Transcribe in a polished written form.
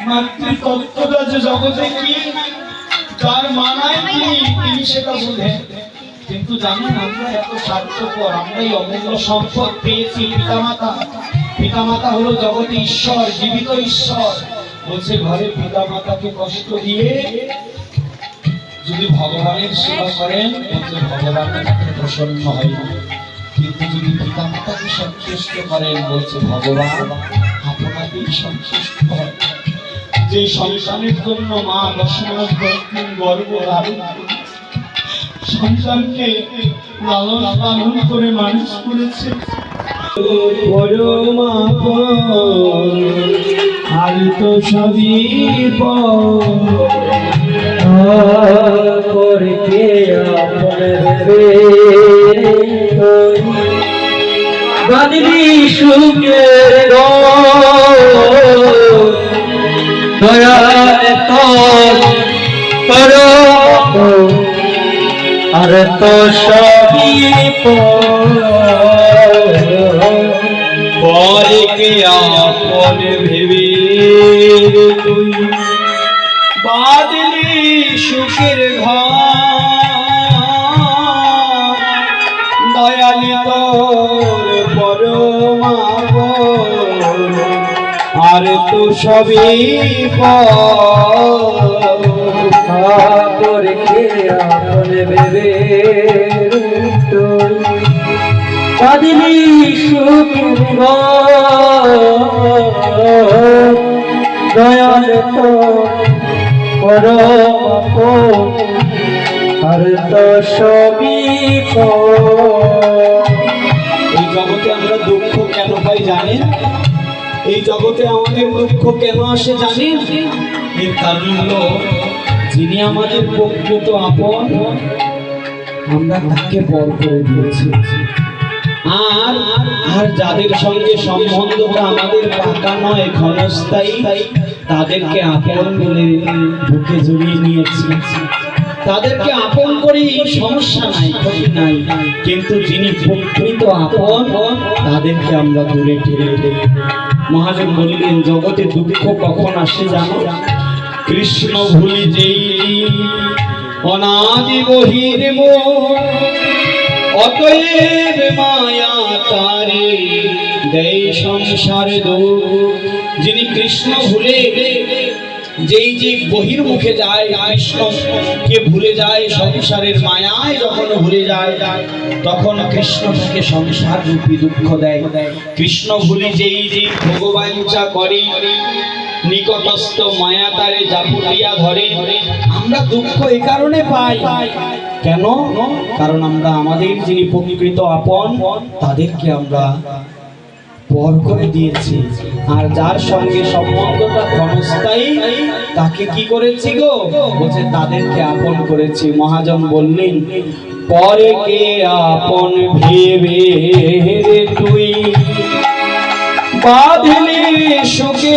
মাতৃতত্ত্বটা যে জগতে কি, যার মানায় তিনি সেটা বুঝেন। কিন্তু জানেন, আমরা এত স্বার্থপর, আমরা এই অমূল্য সম্পদ পেয়েছি পিতামাতা। পিতামাতা হলো জগতে ঈশ্বর, জীবিত ঈশ্বর। বলছে ঘরে পিতামাতাকে কষ্ট দিয়ে যদি ভগবানের সেবা করেন, ভগবানের প্রসন্ন হয় না। কিন্তু যদি পিতামাতাকে সন্তুষ্ট করেন, বলছে ভগবান আপনাকেই সন্তুষ্ট হয়। যে সন্তানের জন্য মা 10 মাস গর্ভ ধারণ করে সন্তানকে লালন পালন করে মানুষ করেছে, আর তো সবই করতে বাদলি সুখের দয়াল তোর আর তো সবই পরে কে আপন ভেবে তুই বাদলি সুখের ঘর দয়ালি তোর পরমাগম, আর তো সবই পরে কে আপন ভেবে তুই বাদলি সুখের ঘর দয়াল তোর আর তো সবই এই জগতে আমরা দুঃখ কেন পাই জানেন? এই জগতে আমাদের দুঃখ কেন আসে জানেন? এর কারণ হলো, যিনি আমাদের প্রকৃত আপন আমরা তাকে পর করে দিয়েছি। আর আর যাদের সঙ্গে সম্বন্ধটা আমাদের পাকা নয়, ক্ষণস্থায়ী, তাদেরকে আপন বলে বুকে জড়িয়ে নিয়েছি। তাদেরকে আপন করি, সমস্যা নাই, ক্ষতি নাই। কিন্তু যিনি প্রকৃত আপন, তাদেরকে আমরা দূরে ঠেলে দেই। মহাজন বললেন, জগতে দুঃখ কখন আসে জানো? কৃষ্ণ ভুলি যেই অনাদি বহির অতএব মায়া তারে দেয় সংসার দুঃখ। যিনি কৃষ্ণ ভুলে যেই যে বহির্মুখে যায়, কৃষ্ণকে ভুলে যায়, সংসারের মায়ায় যখন ভুলে যায়, তখন কৃষ্ণ তাকে সংসার রূপী দুঃখ দেয়। কৃষ্ণ ভুলি যেই যে ভগবাঞ্চা করে নিকটস্থ মায়া তারে জাপুটিয়া ধরে। আমরা দুঃখ এই কারণে পাই, কেন? কারণ আমরা আমাদের যিনি প্রকৃত আপন, তাদেরকে আমরা পর করে দিয়েছি। আর যার সঙ্গে সম্বন্ধটা ক্ষণস্থায়ী, তাকে কি করেছি গো? বলছে তাদেরকে আপন করেছি। মহাজন বললেন, পরে কে আপন ভেবে তুই বাঁধলি সুখে